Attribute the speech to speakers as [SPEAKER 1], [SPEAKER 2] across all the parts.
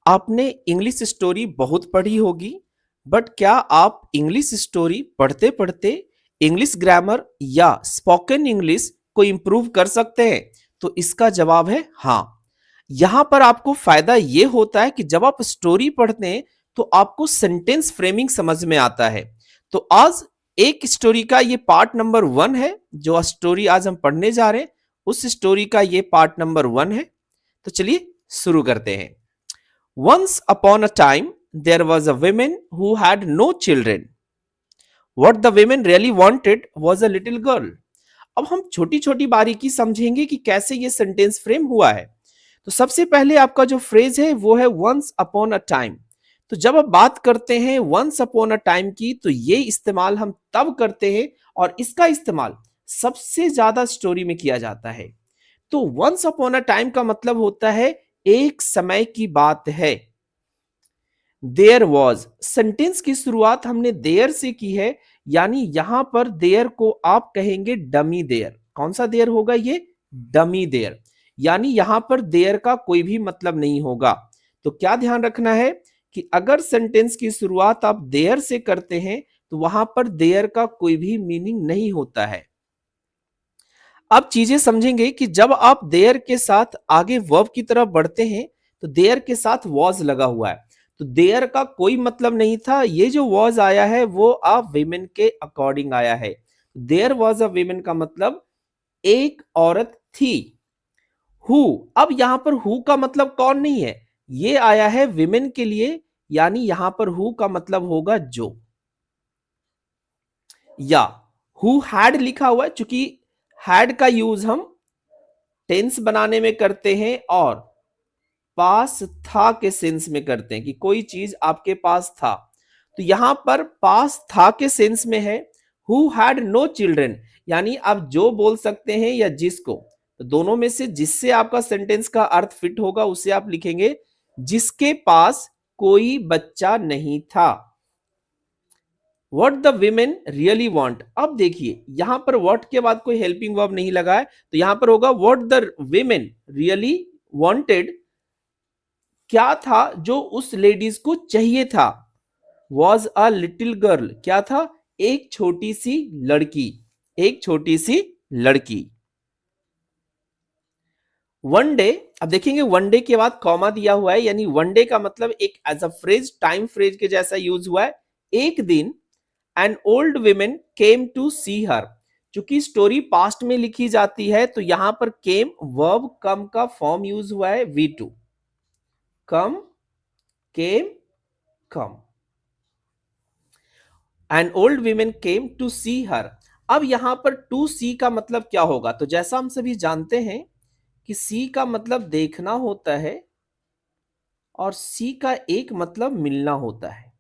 [SPEAKER 1] आपने English story बहुत पढ़ी होगी, बट क्या आप इंग्लिश स्टोरी पढ़ते पढ़ते इंग्लिश ग्रामर या स्पोकन इंग्लिश को इम्प्रूव कर सकते हैं? तो इसका जवाब है हाँ। यहां पर आपको फायदा यह होता है कि जब आप स्टोरी पढ़ते हैं तो आपको सेंटेंस फ्रेमिंग समझ में आता है। तो आज एक स्टोरी का ये पार्ट नंबर 1 है। जो स्टोरी आज हम पढ़ने जा रहे हैं उस स्टोरी का ये पार्ट नंबर 1 है। तो चलिए शुरू करते हैं। Once upon a time, there was a woman who had no children. What the woman really wanted was a little girl. अब हम छोटी छोटी बारीकी समझेंगे कि कैसे ये सेंटेंस फ्रेम हुआ है। तो सबसे पहले आपका जो फ्रेज है वो है वंस अपॉन अ टाइम। तो जब आप बात करते हैं वंस अपॉन अ टाइम की तो ये इस्तेमाल हम तब करते हैं और इसका इस्तेमाल सबसे ज्यादा स्टोरी में किया जाता है। तो वंस अपॉन अ टाइम का मतलब होता है एक समय की बात है। देयर वॉज सेंटेंस की शुरुआत हमने देयर से की है, यानी यहां पर देयर को आप कहेंगे डमी देयर। कौन सा देयर होगा ये? Dummy there. यानी यहां पर देयर का कोई भी मतलब नहीं होगा। तो क्या ध्यान रखना है कि अगर सेंटेंस की शुरुआत आप देयर से करते हैं तो वहां पर देयर का कोई भी मीनिंग नहीं होता है। अब चीजें समझेंगे कि जब आप देयर के साथ आगे वर्ब की तरफ बढ़ते हैं तो देयर के साथ वॉज लगा हुआ है। तो देयर का कोई मतलब नहीं था। ये जो वॉज आया है वो अ विमेन के अकॉर्डिंग आया है। देयर वॉज अ विमेन का मतलब एक औरत थी। हु, अब यहां पर हु का मतलब कौन नहीं है, ये आया है विमेन के लिए। यानी यहां पर हु का मतलब होगा जो, या हु हैड लिखा हुआ है चूंकि हैड का यूज हम टेंस बनाने में करते हैं और पास था के सेंस में करते हैं कि कोई चीज आपके पास था। तो यहां पर पास था के सेंस में है। हु हैड नो चिल्ड्रन, यानी आप जो बोल सकते हैं या जिसको, तो दोनों में से जिससे आपका सेंटेंस का अर्थ फिट होगा उसे आप लिखेंगे जिसके पास कोई बच्चा नहीं था। What the women really want, अब देखिए यहां पर वॉट के बाद कोई हेल्पिंग वर्ब नहीं लगा है तो यहां पर होगा what the women really wanted. क्या था जो उस लेडीज को चाहिए था? वॉज अ लिटिल गर्ल, क्या था? एक छोटी सी लड़की। एक छोटी सी लड़की। वन डे, अब देखेंगे वन डे के बाद कॉमा दिया हुआ है, यानी वन डे का मतलब एक as a phrase time phrase के जैसा यूज हुआ है। एक दिन an old women came to see her. चूंकि स्टोरी पास्ट में लिखी जाती है तो यहां पर केम वर्ब कम का फॉर्म यूज हुआ है V2। Come, came, come. An old women came to see her. अब यहां पर टू सी का मतलब क्या होगा? तो जैसा हम सभी जानते हैं कि सी का मतलब देखना होता है और सी का एक मतलब मिलना होता है।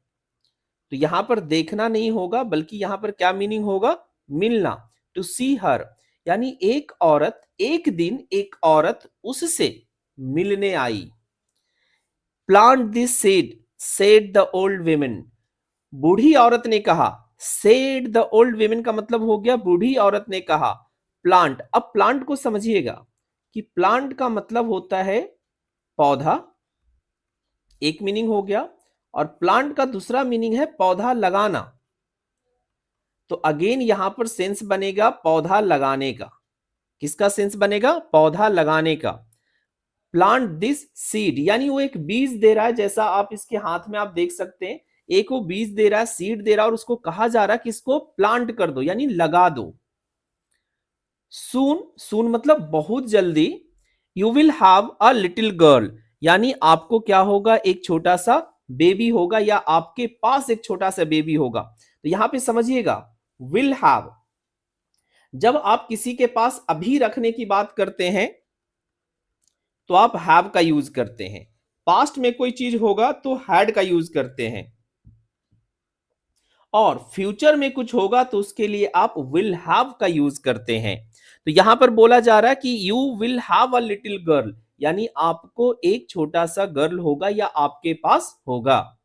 [SPEAKER 1] तो यहां पर देखना नहीं होगा बल्कि यहां पर क्या मीनिंग होगा? मिलना। टू सी हर यानी एक औरत, एक दिन एक औरत उससे मिलने आई। Plant this seed, said the old women, बूढ़ी औरत ने कहा। सेड द ओल्ड विमेन का मतलब हो गया बूढ़ी औरत ने कहा। प्लांट, अब प्लांट को समझिएगा कि प्लांट का मतलब होता है पौधा, एक मीनिंग हो गया। और प्लांट का दूसरा मीनिंग है पौधा लगाना। तो अगेन यहां पर सेंस बनेगा पौधा लगाने का। किसका सेंस बनेगा? पौधा लगाने का। प्लांट दिस सीड यानी वो एक बीज दे रहा है, जैसा आप इसके हाथ में आप देख सकते हैं। एक वो बीज दे रहा है, सीड दे रहा है और उसको कहा जा रहा है कि इसको प्लांट कर दो यानी लगा दो। सून, सून मतलब बहुत जल्दी। You will have a little girl, यानी आपको क्या होगा? एक छोटा सा बेबी होगा या आपके पास एक छोटा सा बेबी होगा। तो यहां पे समझिएगा विल हैव, जब आप किसी के पास अभी रखने की बात करते हैं तो आप हैव का यूज करते हैं। पास्ट में कोई चीज होगा तो हैड का यूज करते हैं। और फ्यूचर में कुछ होगा तो उसके लिए आप विल हैव का यूज करते हैं। तो यहां पर बोला जा रहा है कि you will have a little girl, यानी आपको एक छोटा सा गर्ल होगा या आपके पास होगा।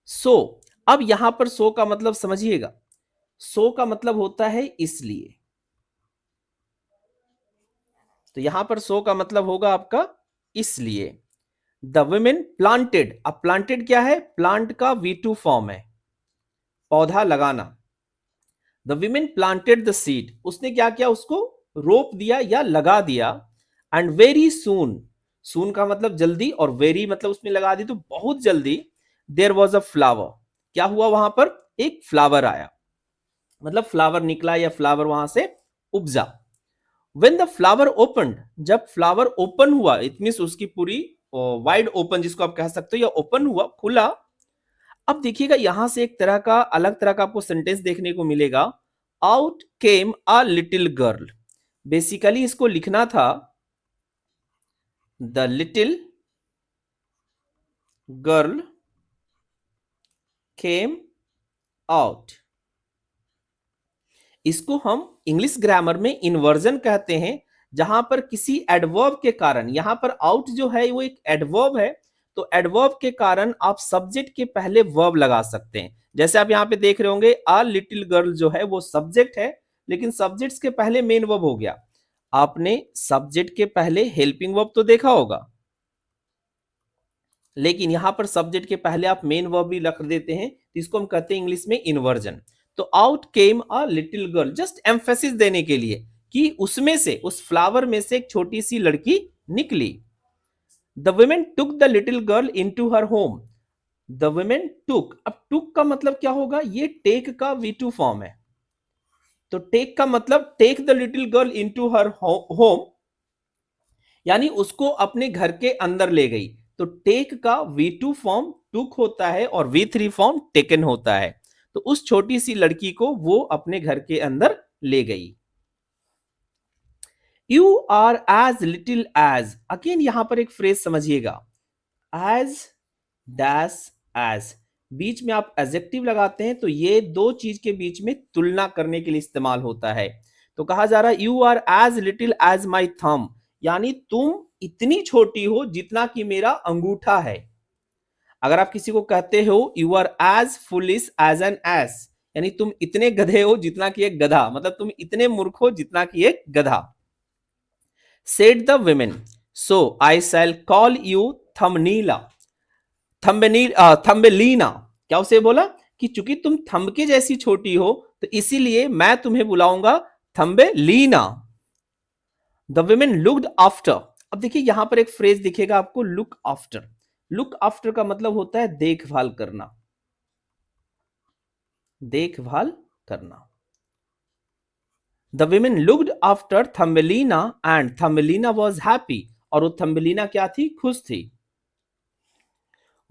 [SPEAKER 1] सो, अब यहां पर सो का मतलब समझिएगा। सो का मतलब होता है इसलिए। तो यहां पर सो का मतलब होगा आपका इसलिए। द वुमेन प्लांटेड, अब प्लांटेड क्या है, प्लांट का V2 फॉर्म है, पौधा लगाना। The women planted the seed, उसने क्या किया, उसको रोप दिया या लगा दिया। एंड वेरी सून, सून का मतलब जल्दी और वेरी मतलब उसने लगा दी तो बहुत जल्दी। देयर वॉज अ फ्लावर, क्या हुआ वहां पर, एक फ्लावर आया, मतलब फ्लावर निकला या फ्लावर वहां से उपजा। व्हेन द फ्लावर ओपनड, जब फ्लावर ओपन हुआ, इट मींस उसकी पूरी वाइड ओपन जिसको आप कह सकते हो, या ओपन हुआ, खुला। अब देखिएगा यहां से एक तरह का अलग तरह का आपको सेंटेंस देखने को मिलेगा, out came a little girl. Basically इसको लिखना था the little girl came out. इसको हम इंग्लिश ग्रामर में इन्वर्जन कहते हैं, जहां पर किसी एडवर्ब के कारण, यहां पर आउट जो है वो एक एडवर्ब है, तो एडवर्ब के कारण आप सब्जेक्ट के पहले वर्ब लगा सकते हैं। जैसे आप यहां पे देख रहे होंगे आ लिटिल गर्ल जो है वो सब्जेक्ट है, लेकिन सब्जेक्ट्स के पहले मेन वर्ब हो गया। आपने सब्जेक्ट के पहले हेल्पिंग वर्ब तो देखा होगा, लेकिन यहां पर सब्जेक्ट के पहले आप मेन वर्ब भी रख देते हैं, तो इसको हम कहते हैं इंग्लिश में इन्वर्जन। तो out came a little girl, just emphasis देने के लिए कि उसमें से, उस फ्लावर में से एक छोटी सी लड़की निकली। The women took the little girl into her home. The women took, अब टुक का मतलब क्या होगा, ये टेक का V2 फॉर्म है। तो टेक का मतलब take the little girl into her home, यानी उसको अपने घर के अंदर ले गई। तो टेक का V2 फॉर्म टुक होता है और V3 फॉर्म टेकन होता है। तो उस छोटी सी लड़की को वो अपने घर के अंदर ले गई। You are as little as, again यहां पर एक फ्रेज समझिएगा, एज डैश एज, बीच में आप एडजेक्टिव लगाते हैं तो ये दो चीज के बीच में तुलना करने के लिए इस्तेमाल होता है। तो कहा जा रहा है you are as little as my thumb, यानी तुम इतनी छोटी हो जितना कि मेरा अंगूठा है। अगर आप किसी को कहते हो you are as foolish as an ass, यानी तुम इतने गधे हो जितना कि एक गधा, मतलब तुम इतने मूर्ख हो जितना कि एक गधा। Said the women, so I shall call you Thumbelina, Thumbelina, क्या उसे बोला कि चूंकि तुम थंब के जैसी छोटी हो तो इसीलिए मैं तुम्हें बुलाऊंगा थम्बेलीना। द वुमेन लुक्ड आफ्टर, अब देखिए यहां पर एक फ्रेज दिखेगा आपको, लुक आफ्टर। लुक आफ्टर का मतलब होता है देखभाल करना, देखभाल करना। The women looked after Thumbelina and Thumbelina was happy, और वो थम्बेलिना क्या थी, खुश थी।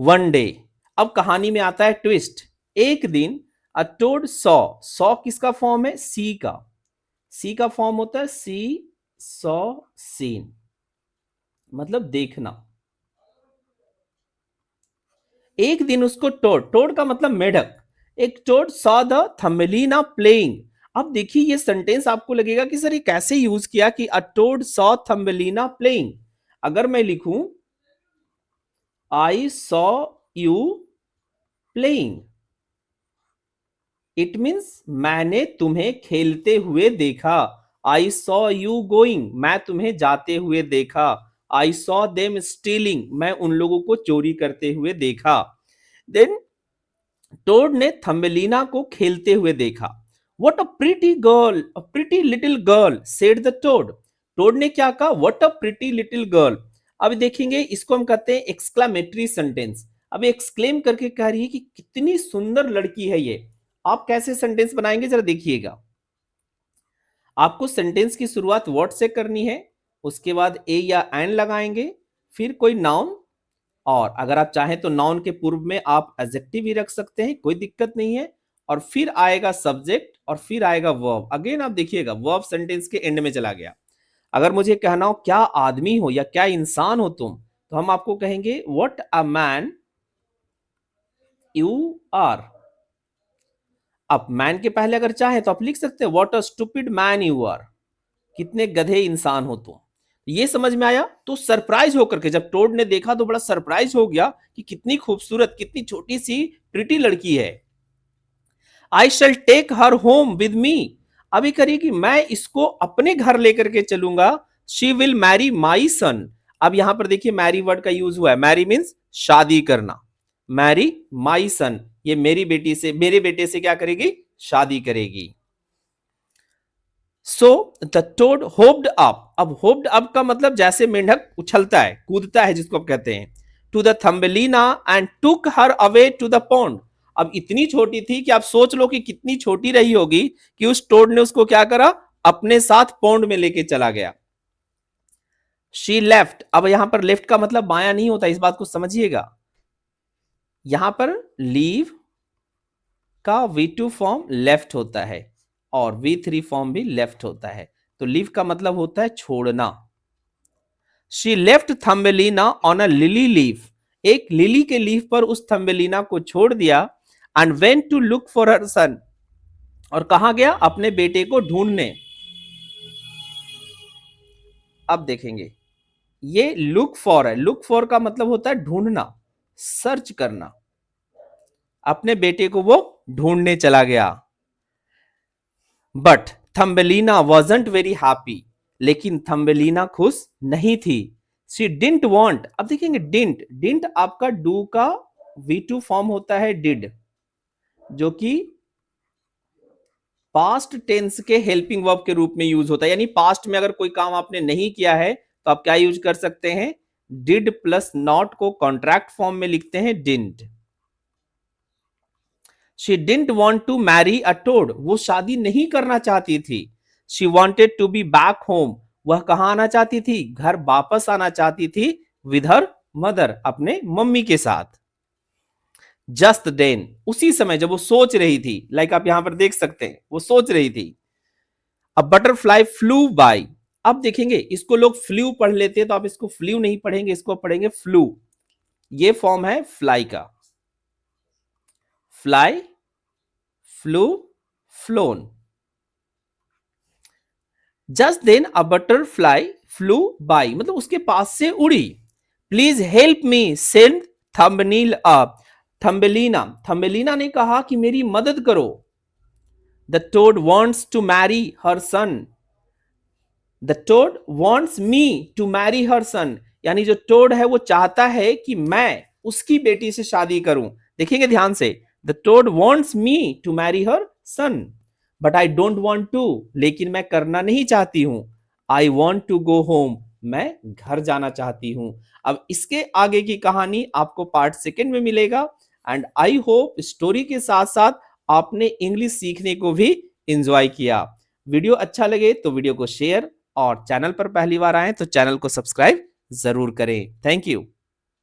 [SPEAKER 1] वन डे, अब कहानी में आता है ट्विस्ट। एक दिन अ टोड सॉ, सॉ किसका फॉर्म है, सी का, सी का फॉर्म होता है सी, सॉ, सीन, मतलब देखना। एक दिन उसको टोड, टोड का मतलब मेढक, एक टोड सॉ द थम्बेलिना प्लेइंग। अब देखिए ये सेंटेंस आपको लगेगा कि सर ये कैसे यूज किया कि अ टोड सॉ थम्बेलिना प्लेइंग। अगर मैं लिखूं I saw you playing, it means मैंने तुम्हें खेलते हुए देखा। आई सॉ यू गोइंग, मैं तुम्हें जाते हुए देखा। आई सॉ देम स्टीलिंग, मैं उन लोगों को चोरी करते हुए देखा। देन टोड ने थम्बेलिना को खेलते हुए देखा। What a pretty girl, a pretty little girl said the toad. Toad ने क्या कहा, what a pretty little girl. अब देखेंगे इसको हम कहते हैं एक्सक्लामेटरी सेंटेंस। अब एक्सक्लेम करके कह रही है कि कितनी सुंदर लड़की है ये। आप कैसे सेंटेंस बनाएंगे जरा देखिएगा। आपको सेंटेंस की शुरुआत व्हाट से करनी है, उसके बाद ए या एन लगाएंगे, फिर कोई नाउन, और अगर आप चाहें तो नाउन के पूर्व में आप एडजेक्टिव भी रख सकते हैं, कोई दिक्कत नहीं है। और फिर आएगा सब्जेक्ट और फिर आएगा वर्ब। अगेन आप देखिएगा वर्ब सेंटेंस के एंड में चला गया। अगर मुझे कहना हो क्या आदमी हो या क्या इंसान हो तुम, तो हम आपको कहेंगे what a man you are. अब मैन के पहले अगर चाहे तो आप लिख सकते हैं what a stupid man you are, कितने गधे इंसान हो तुम। ये समझ में आया। तो सरप्राइज होकर के जब टोड ने देखा तो बड़ा सरप्राइज हो गया कि कितनी खूबसूरत, कितनी छोटी सी प्रिटी लड़की है। I shall take her home with me, अभी करिए कि मैं इसको अपने घर लेकर के चलूंगा। शी विल मैरी माई सन, अब यहां पर देखिए मैरी वर्ड का यूज हुआ है, मैरी मीन्स शादी करना, मैरी माई सन, ये मेरी बेटी से, मेरे बेटे से क्या करेगी, शादी करेगी। So the toad hopped up, अब होप्ड अप का मतलब जैसे मेंढक उछलता है, कूदता है, जिसको आप कहते हैं, to the Thumbelina and took her away to the pond. अब इतनी छोटी थी कि आप सोच लो कि कितनी छोटी रही होगी कि उस टोड ने उसको क्या करा, अपने साथ पॉन्ड में लेके चला गया। शी लेफ्ट, अब यहां पर लेफ्ट का मतलब बायां नहीं होता, इस बात को समझिएगा। यहां पर लीव का V2 फॉर्म लेफ्ट होता है और V3 फॉर्म भी लेफ्ट होता है, तो लीव का मतलब होता है छोड़ना। She left Thumbelina on a lily leaf, एक लिली के लीफ पर उस थम्बेलिना को छोड़ दिया, and went to look for her son, और कहां गया, अपने बेटे को ढूंढने। अब देखेंगे ये लुक फॉर है, लुक फॉर का मतलब होता है ढूंढना, सर्च करना, अपने बेटे को वो ढूंढने चला गया। बट थम्बेलिना वॉजंट वेरी हैप्पी, लेकिन थम्बेलिना खुश नहीं थी। शी डिंट वॉन्ट, अब देखेंगे डिंट, डिंट आपका डू का V2 फॉर्म होता है डिड, जो कि पास्ट टेंस के हेल्पिंग वर्ब के रूप में यूज होता है, यानी पास्ट में अगर कोई काम आपने नहीं किया है तो आप क्या यूज कर सकते हैं, डिड प्लस नॉट को कॉन्ट्रैक्ट फॉर्म में लिखते हैं didn't. She didn't want to marry a toad, वो शादी नहीं करना चाहती थी। She wanted to be back home, वह कहां आना चाहती थी, घर वापस आना चाहती थी, विद हर मदर, अपने मम्मी के साथ। जस्ट देन, उसी समय जब वो सोच रही थी, लाइक आप यहां पर देख सकते हैं वो सोच रही थी, अ बटरफ्लाई फ्लू बाय। अब देखेंगे इसको लोग फ्लू पढ़ लेते हैं, तो आप इसको फ्लू नहीं पढ़ेंगे, इसको पढ़ेंगे फ्लू। ये फॉर्म है फ्लाई का, fly, flew, flown. Just then a butterfly flew by, मतलब उसके पास से उड़ी। Please help me said Thumbelina, Thumbelina, Thumbelina ने कहा कि मेरी मदद करो। The toad wants to marry her son, the toad wants me to marry her son, यानी जो टोड है वो चाहता है कि मैं उसकी बेटी से शादी करूं। देखेंगे ध्यान से, the toad wants me to marry her son, but I don't want to, लेकिन मैं करना नहीं चाहती हूं। I want to go home, मैं घर जाना चाहती हूं। अब इसके आगे की कहानी आपको पार्ट सेकेंड में मिलेगा, एंड आई होप स्टोरी के साथ साथ आपने इंग्लिश सीखने को भी इंजॉय किया। वीडियो अच्छा लगे तो वीडियो को शेयर, और चैनल पर पहली बार आए तो चैनल को सब्सक्राइब जरूर करें। Thank you.